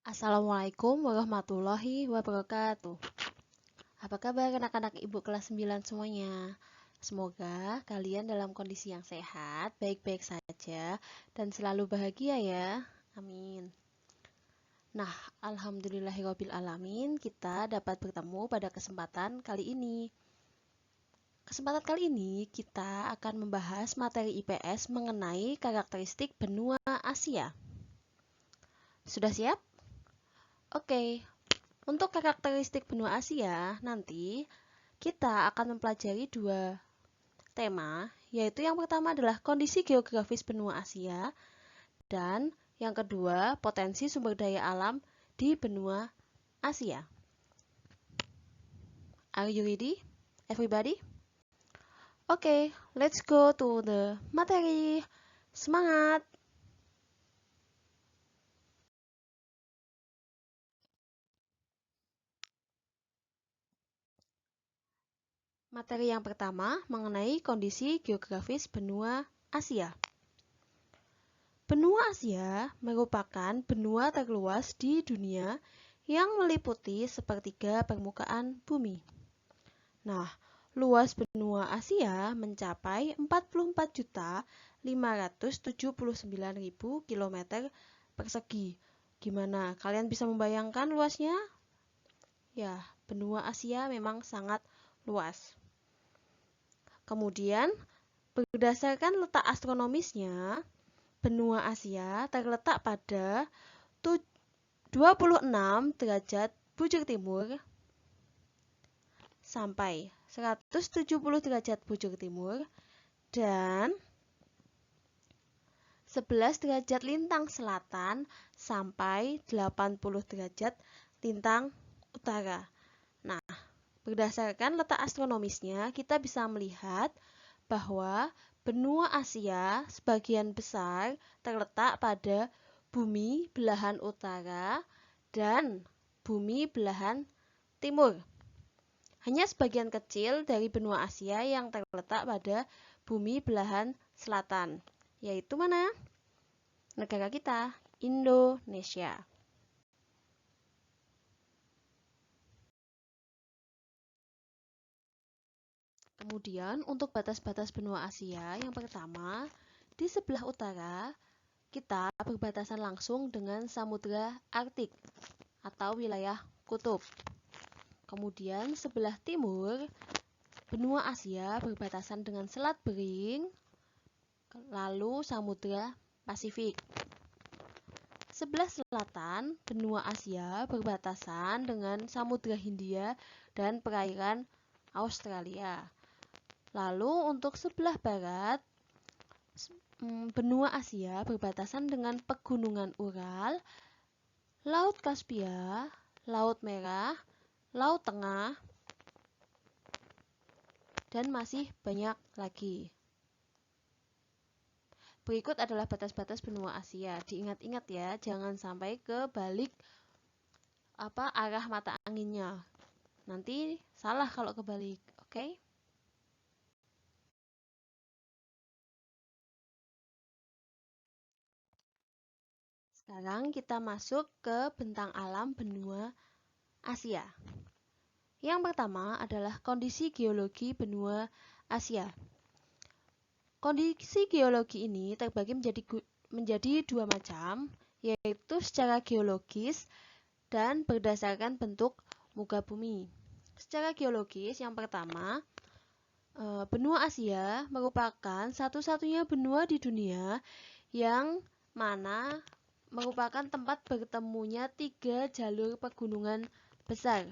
Assalamualaikum warahmatullahi wabarakatuh. Apa kabar anak-anak ibu kelas 9 semuanya? Semoga kalian dalam kondisi yang sehat, baik-baik saja, dan selalu bahagia ya. Amin. Nah, alhamdulillahirabbil alamin, kita dapat bertemu pada kesempatan kali ini. Kesempatan kali ini kita akan membahas materi IPS mengenai karakteristik benua Asia. Sudah siap? Oke. Untuk karakteristik benua Asia, nanti kita akan mempelajari dua tema, yaitu yang pertama adalah kondisi geografis benua Asia, dan yang kedua, potensi sumber daya alam di benua Asia. Are you ready, everybody? Okay, let's go to the materi. Semangat! Materi yang pertama mengenai kondisi geografis benua Asia. Benua Asia merupakan benua terluas di dunia yang meliputi sepertiga permukaan bumi. Nah, luas benua Asia mencapai 44.579.000 km persegi. Gimana? Kalian bisa membayangkan luasnya? Ya, benua Asia memang sangat luas. Kemudian, berdasarkan letak astronomisnya, benua Asia terletak pada 26 derajat bujur timur sampai 170 derajat bujur timur dan 11 derajat lintang selatan sampai 80 derajat lintang utara. Nah, berdasarkan letak astronomisnya, kita bisa melihat bahwa benua Asia sebagian besar terletak pada bumi belahan utara dan bumi belahan timur. Hanya sebagian kecil dari benua Asia yang terletak pada bumi belahan selatan, yaitu mana? Negara kita, Indonesia. Kemudian untuk batas-batas benua Asia, yang pertama, di sebelah utara kita berbatasan langsung dengan Samudra Arktik atau wilayah kutub. Kemudian sebelah timur, benua Asia berbatasan dengan Selat Bering, lalu Samudra Pasifik. Sebelah selatan, benua Asia berbatasan dengan Samudra Hindia dan perairan Australia. Lalu untuk sebelah barat, benua Asia berbatasan dengan Pegunungan Ural, Laut Kaspia, Laut Merah, Laut Tengah, dan masih banyak lagi. Berikut adalah batas-batas benua Asia. Diingat-ingat ya, jangan sampai kebalik arah mata anginnya. Nanti salah kalau kebalik, oke? Sekarang kita masuk ke bentang alam benua Asia. Yang pertama adalah kondisi geologi benua Asia. Kondisi geologi ini terbagi menjadi dua macam, yaitu secara geologis dan berdasarkan bentuk muka bumi. Secara geologis, yang pertama, benua Asia merupakan satu-satunya benua di dunia yang mana merupakan tempat bertemunya 3 jalur pegunungan besar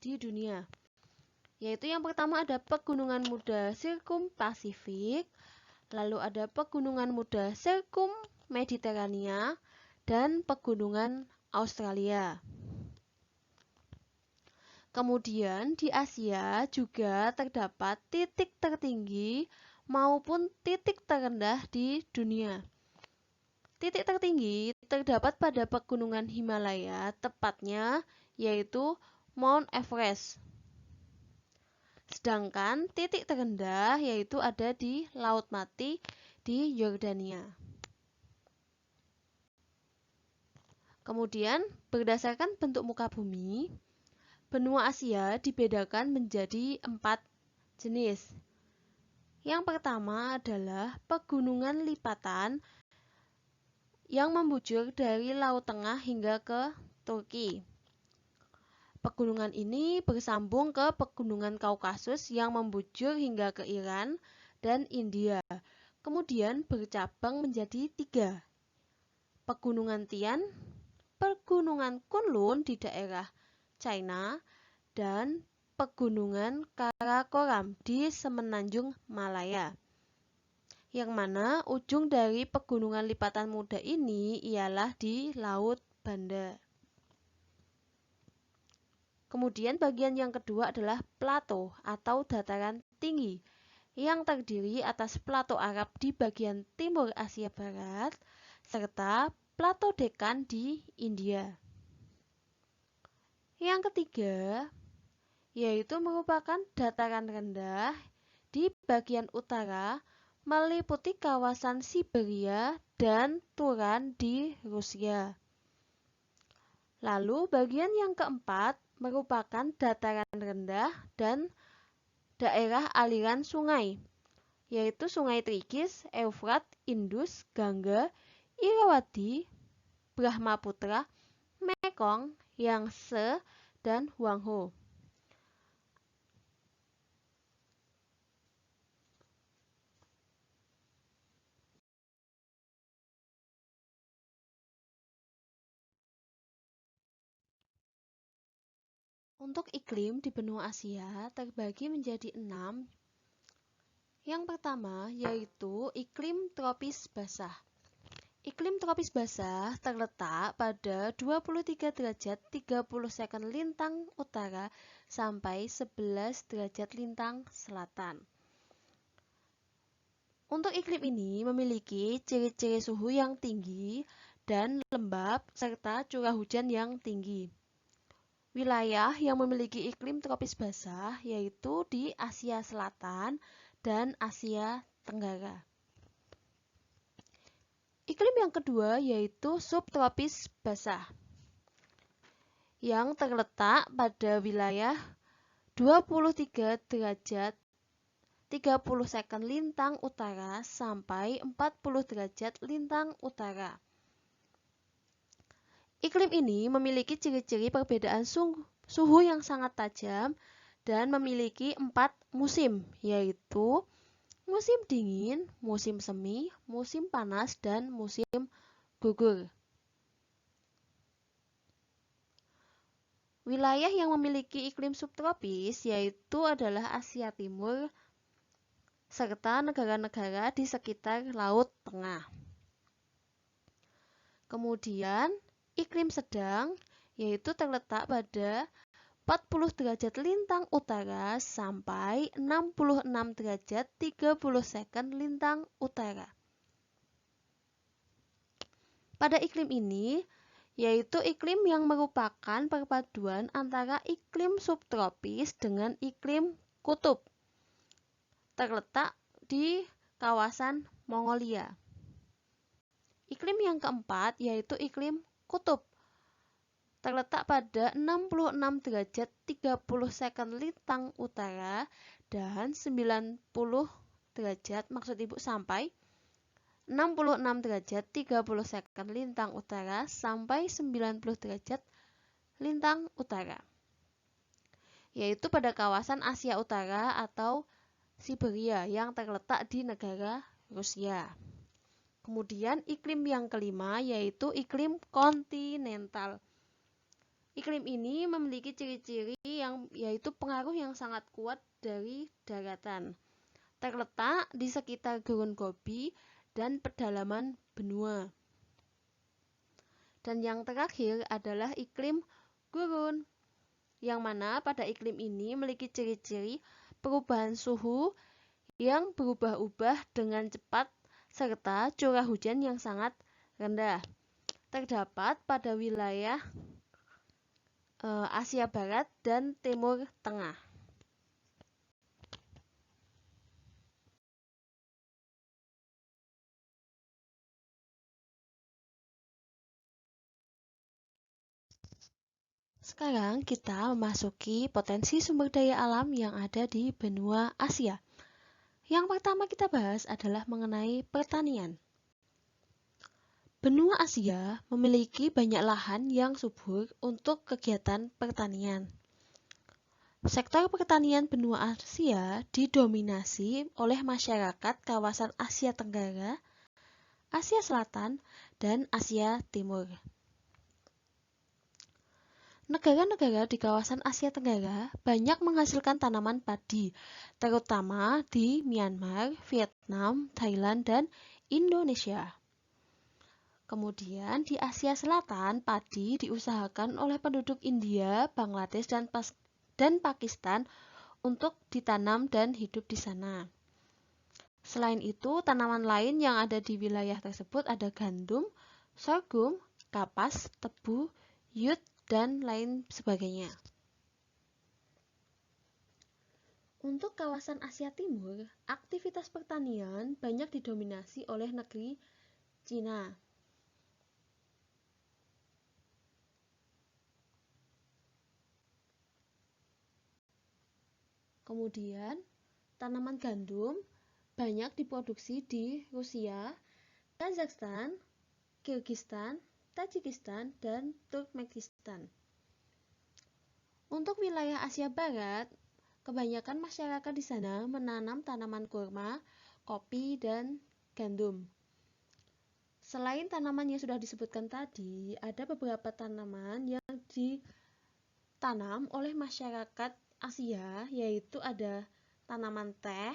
di dunia. Yaitu yang pertama ada Pegunungan Muda Sirkum-Pasifik, lalu ada Pegunungan Muda Sirkum-Mediterania, dan Pegunungan Australia. Kemudian di Asia juga terdapat titik tertinggi maupun titik terendah di dunia. Titik tertinggi terdapat pada Pegunungan Himalaya, tepatnya yaitu Mount Everest. Sedangkan titik terendah yaitu ada di Laut Mati di Yordania. Kemudian, berdasarkan bentuk muka bumi, benua Asia dibedakan menjadi 4 jenis. Yang pertama adalah pegunungan lipatan yang membujur dari Laut Tengah hingga ke Turki. Pegunungan ini bersambung ke pegunungan Kaukasus yang membujur hingga ke Iran dan India. Kemudian bercabang menjadi 3. Pegunungan Tian, Pegunungan Kunlun di daerah China, dan Pegunungan Karakoram di Semenanjung Malaya. Yang mana ujung dari pegunungan lipatan muda ini ialah di Laut Banda. Kemudian bagian yang kedua adalah plato atau dataran tinggi yang terdiri atas plato Arab di bagian timur Asia Barat serta plato Dekan di India. Yang ketiga yaitu merupakan dataran rendah di bagian utara meliputi kawasan Siberia dan Turan di Rusia. Lalu bagian yang keempat merupakan dataran rendah dan daerah aliran sungai, yaitu Sungai Tigris, Eufrat, Indus, Gangga, Irawadi, Brahmaputra, Mekong, Yangtze, dan Huanghe. Untuk iklim di benua Asia terbagi menjadi 6. Yang pertama yaitu iklim tropis basah. Iklim tropis basah terletak pada 23 derajat 30 second lintang utara sampai 11 derajat lintang selatan. Untuk iklim ini memiliki ciri-ciri suhu yang tinggi dan lembab serta curah hujan yang tinggi. Wilayah yang memiliki iklim tropis basah yaitu di Asia Selatan dan Asia Tenggara. Iklim yang kedua yaitu subtropis basah yang terletak pada wilayah 23 derajat 30 second lintang utara sampai 40 derajat lintang utara. Iklim ini memiliki ciri-ciri perbedaan suhu yang sangat tajam dan memiliki 4 musim, yaitu musim dingin, musim semi, musim panas, dan musim gugur. Wilayah yang memiliki iklim subtropis yaitu adalah Asia Timur serta negara-negara di sekitar Laut Tengah. Kemudian, iklim sedang yaitu terletak pada 40 derajat lintang utara sampai 66 derajat 30 second lintang utara. Pada iklim ini, yaitu iklim yang merupakan perpaduan antara iklim subtropis dengan iklim kutub, terletak di kawasan Mongolia. Iklim yang keempat yaitu iklim kutub, terletak pada 66 derajat 30 second lintang utara dan 90 derajat sampai 66 derajat 30 second lintang utara sampai 90 derajat lintang utara, yaitu pada kawasan Asia Utara atau Siberia yang terletak di negara Rusia. Kemudian iklim yang kelima yaitu iklim kontinental. Iklim ini memiliki ciri-ciri yaitu pengaruh yang sangat kuat dari daratan, terletak di sekitar Gurun Gobi dan pedalaman benua. Dan yang terakhir adalah iklim gurun, yang mana pada iklim ini memiliki ciri-ciri perubahan suhu yang berubah-ubah dengan cepat serta curah hujan yang sangat rendah. Terdapat pada wilayah Asia Barat dan Timur Tengah. Sekarang kita memasuki potensi sumber daya alam yang ada di benua Asia. Yang pertama kita bahas adalah mengenai pertanian. Benua Asia memiliki banyak lahan yang subur untuk kegiatan pertanian. Sektor pertanian benua Asia didominasi oleh masyarakat kawasan Asia Tenggara, Asia Selatan, dan Asia Timur. Negara-negara di kawasan Asia Tenggara banyak menghasilkan tanaman padi, terutama di Myanmar, Vietnam, Thailand, dan Indonesia. Kemudian di Asia Selatan, padi diusahakan oleh penduduk India, Bangladesh, dan Pakistan untuk ditanam dan hidup di sana. Selain itu, tanaman lain yang ada di wilayah tersebut ada gandum, sorghum, kapas, tebu, yut, dan lain sebagainya. Untuk kawasan Asia Timur, aktivitas pertanian banyak didominasi oleh negeri Cina. Kemudian, tanaman gandum banyak diproduksi di Rusia, Kazakhstan, Kirgistan, Tajikistan, dan Turkmenistan. Untuk wilayah Asia Barat, kebanyakan masyarakat di sana menanam tanaman kurma, kopi, dan gandum. Selain tanaman yang sudah disebutkan tadi, ada beberapa tanaman yang ditanam oleh masyarakat Asia, yaitu ada tanaman teh,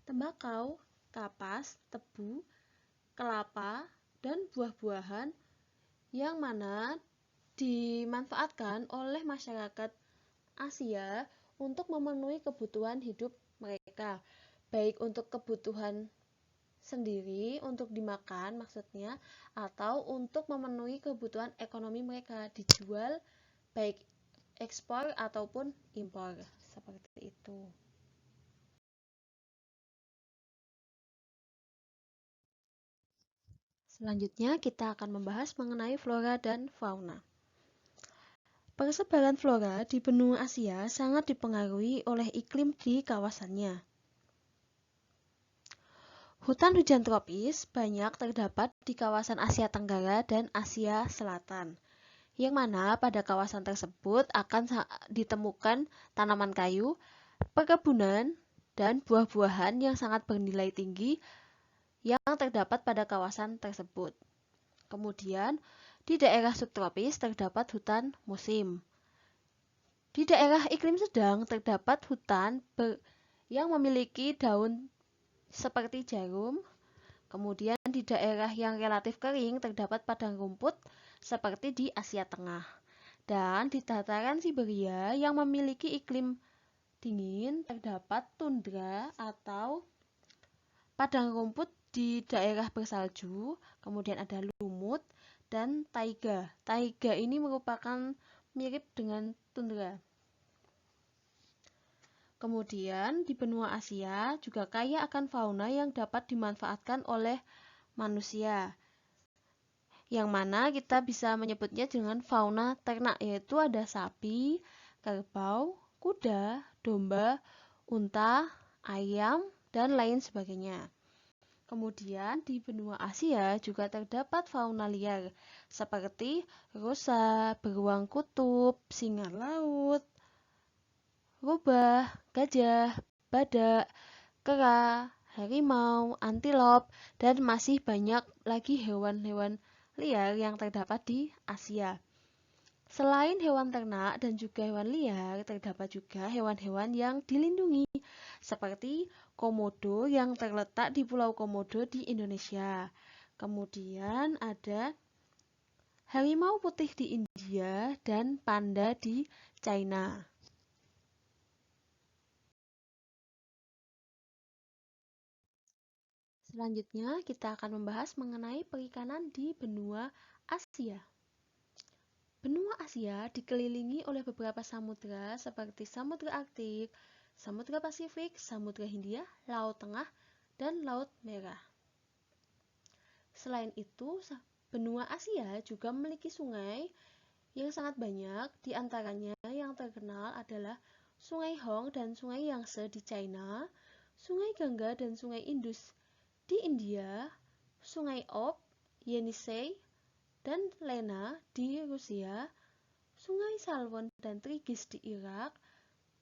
tembakau, kapas, tebu, kelapa, dan buah-buahan yang mana dimanfaatkan oleh masyarakat Asia untuk memenuhi kebutuhan hidup mereka, baik untuk kebutuhan sendiri, untuk dimakan maksudnya, atau untuk memenuhi kebutuhan ekonomi mereka, dijual baik ekspor ataupun impor, seperti itu. Selanjutnya kita akan membahas mengenai flora dan fauna. Persebaran flora di benua Asia sangat dipengaruhi oleh iklim di kawasannya. Hutan hujan tropis banyak terdapat di kawasan Asia Tenggara dan Asia Selatan, yang mana pada kawasan tersebut akan ditemukan tanaman kayu, perkebunan, dan buah-buahan yang sangat bernilai tinggi yang terdapat pada kawasan tersebut. Kemudian, di daerah subtropis terdapat hutan musim. Di daerah iklim sedang terdapat hutan yang memiliki daun seperti jarum. Kemudian di daerah yang relatif kering terdapat padang rumput seperti di Asia Tengah. Dan di dataran Siberia yang memiliki iklim dingin terdapat tundra atau padang rumput di daerah bersalju, kemudian ada lumut dan taiga. Taiga ini merupakan mirip dengan tundra. Kemudian di benua Asia juga kaya akan fauna yang dapat dimanfaatkan oleh manusia, yang mana kita bisa menyebutnya dengan fauna ternak, yaitu ada sapi, kerbau, kuda, domba, unta, ayam, dan lain sebagainya. Kemudian di benua Asia juga terdapat fauna liar seperti rusa, beruang kutub, singa laut, rubah, gajah, badak, kera, harimau, antilop, dan masih banyak lagi hewan-hewan liar yang terdapat di Asia. Selain hewan ternak dan juga hewan liar, terdapat juga hewan-hewan yang dilindungi, seperti komodo yang terletak di Pulau Komodo di Indonesia. Kemudian ada harimau putih di India dan panda di China. Selanjutnya, kita akan membahas mengenai perikanan di benua Asia. Benua Asia dikelilingi oleh beberapa samudra seperti Samudra Arktik, Samudra Pasifik, Samudra Hindia, Laut Tengah, dan Laut Merah. Selain itu, benua Asia juga memiliki sungai yang sangat banyak. Di antaranya yang terkenal adalah Sungai Hong dan Sungai Yangtze di China, Sungai Gangga dan Sungai Indus di India, Sungai Ob, Yenisei, dan Lena di Rusia, Sungai Salween dan Tigris di Irak,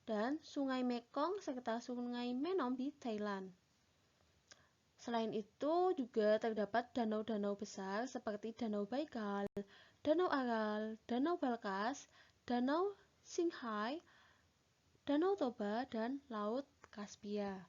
dan Sungai Mekong serta Sungai Menom di Thailand. Selain itu juga terdapat danau-danau besar seperti Danau Baikal, Danau Aral, Danau Balkas, Danau Qinghai, Danau Toba, dan Laut Kaspia.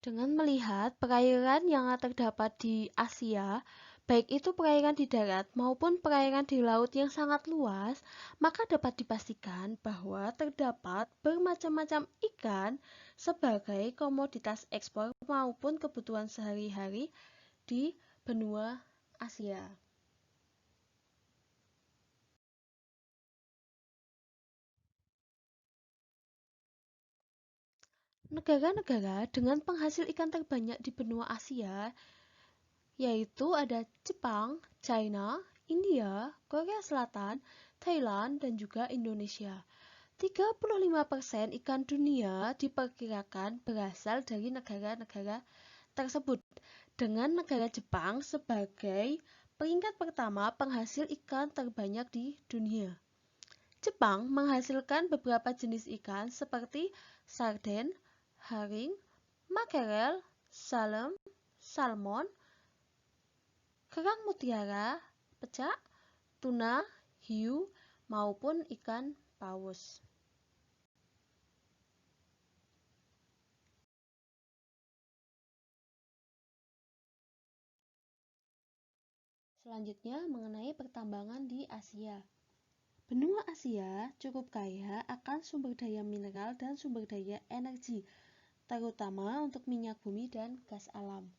Dengan melihat perairan yang terdapat di Asia, baik itu perairan di darat maupun perairan di laut yang sangat luas, maka dapat dipastikan bahwa terdapat bermacam-macam ikan sebagai komoditas ekspor maupun kebutuhan sehari-hari di benua Asia. Negara-negara dengan penghasil ikan terbanyak di benua Asia yaitu ada Jepang, China, India, Korea Selatan, Thailand, dan juga Indonesia. 35% ikan dunia diperkirakan berasal dari negara-negara tersebut, dengan negara Jepang sebagai peringkat pertama penghasil ikan terbanyak di dunia. Jepang menghasilkan beberapa jenis ikan seperti sarden, haring, makarel, salmon, kerang mutiara, pecak, tuna, hiu, maupun ikan paus. Selanjutnya mengenai pertambangan di Asia. Benua Asia cukup kaya akan sumber daya mineral dan sumber daya energi, terutama untuk minyak bumi dan gas alam.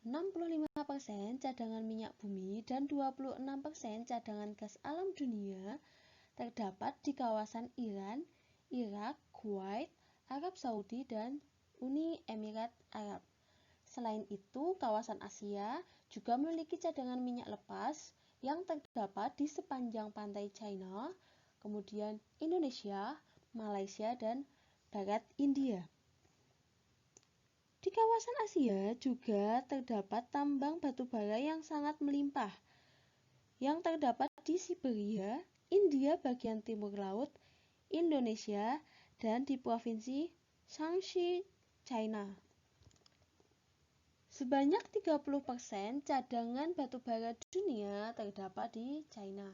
65% cadangan minyak bumi dan 26% cadangan gas alam dunia terdapat di kawasan Iran, Irak, Kuwait, Arab Saudi, dan Uni Emirat Arab. Selain itu, kawasan Asia juga memiliki cadangan minyak lepas yang terdapat di sepanjang pantai China, kemudian Indonesia, Malaysia, dan Barat India. Di kawasan Asia juga terdapat tambang batu bara yang sangat melimpah, yang terdapat di Siberia, India bagian timur laut, Indonesia, dan di provinsi Shaanxi, China. Sebanyak 30% cadangan batu bara dunia terdapat di China.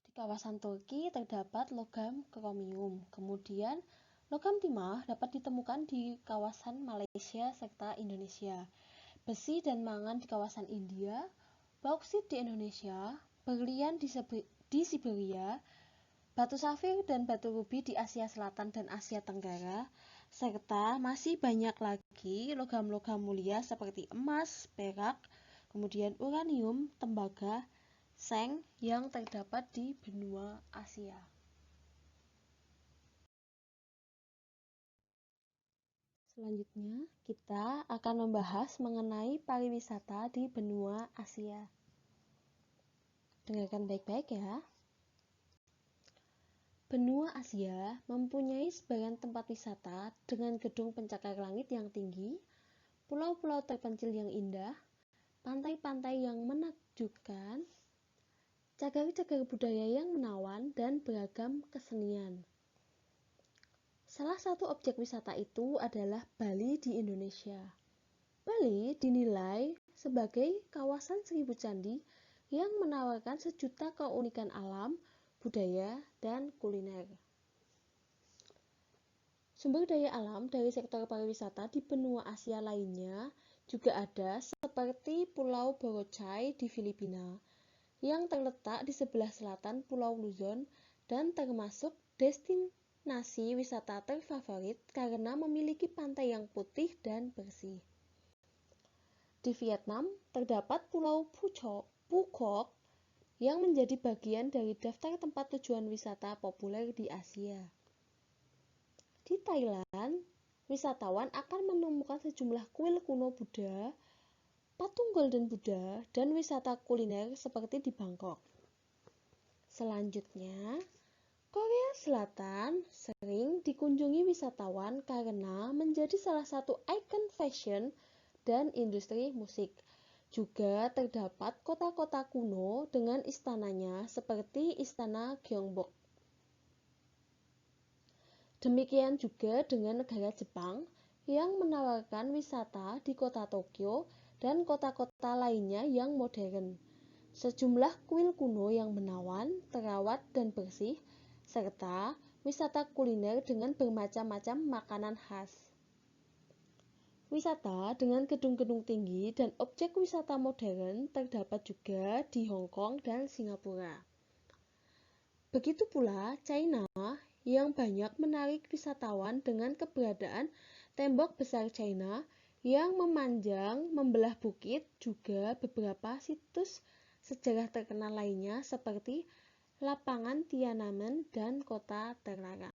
Di kawasan Turki terdapat logam kromium, kemudian logam timah dapat ditemukan di kawasan Malaysia serta Indonesia. Besi dan mangan di kawasan India, bauksit di Indonesia, berlian di Siberia, batu safir dan batu rubi di Asia Selatan dan Asia Tenggara, serta masih banyak lagi logam-logam mulia seperti emas, perak, kemudian uranium, tembaga, seng yang terdapat di benua Asia. Selanjutnya, kita akan membahas mengenai pariwisata di benua Asia. Dengarkan baik-baik ya. Benua Asia mempunyai sebagian tempat wisata dengan gedung pencakar langit yang tinggi, pulau-pulau terpencil yang indah, pantai-pantai yang menakjubkan, cagar-cagar budaya yang menawan, dan beragam kesenian. Salah satu objek wisata itu adalah Bali di Indonesia. Bali dinilai sebagai kawasan seribu candi yang menawarkan sejuta keunikan alam, budaya, dan kuliner. Sumber daya alam dari sektor pariwisata di benua Asia lainnya juga ada seperti Pulau Boracay di Filipina yang terletak di sebelah selatan Pulau Luzon dan termasuk destinasi wisata terfavorit karena memiliki pantai yang putih dan bersih. Di Vietnam terdapat Pulau Phuoc yang menjadi bagian dari daftar tempat tujuan wisata populer di Asia. Di Thailand, wisatawan akan menemukan sejumlah kuil kuno Buddha, patung Golden Buddha, dan wisata kuliner seperti di Bangkok. Selanjutnya, Korea Selatan sering dikunjungi wisatawan karena menjadi salah satu ikon fashion dan industri musik. Juga terdapat kota-kota kuno dengan istananya seperti Istana Gyeongbok. Demikian juga dengan negara Jepang yang menawarkan wisata di kota Tokyo dan kota-kota lainnya yang modern. Sejumlah kuil kuno yang menawan, terawat, dan bersih, serta wisata kuliner dengan bermacam-macam makanan khas. Wisata dengan gedung-gedung tinggi dan objek wisata modern terdapat juga di Hong Kong dan Singapura. Begitu pula China yang banyak menarik wisatawan dengan keberadaan tembok besar China yang memanjang membelah bukit, juga beberapa situs sejarah terkenal lainnya seperti Lapangan Tiananmen dan Kota Terlarang.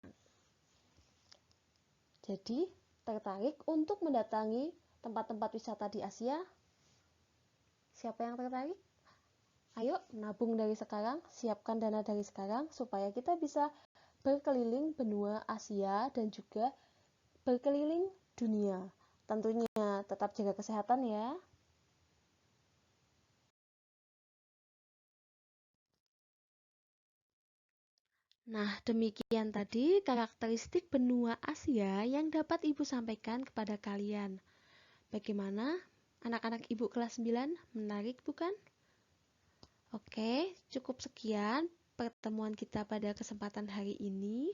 Jadi, tertarik untuk mendatangi tempat-tempat wisata di Asia? Siapa yang tertarik? Ayo nabung dari sekarang, siapkan dana dari sekarang supaya kita bisa berkeliling benua Asia dan juga berkeliling dunia. Tentunya tetap jaga kesehatan ya. Nah, demikian tadi karakteristik benua Asia yang dapat Ibu sampaikan kepada kalian. Bagaimana? Anak-anak Ibu kelas 9 menarik bukan? Oke, cukup sekian pertemuan kita pada kesempatan hari ini.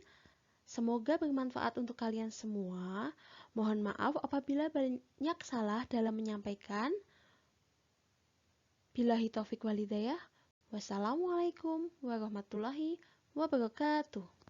Semoga bermanfaat untuk kalian semua. Mohon maaf apabila banyak salah dalam menyampaikan. Billahi taufik walhidayah. Wassalamualaikum warahmatullahi wabarakatuh.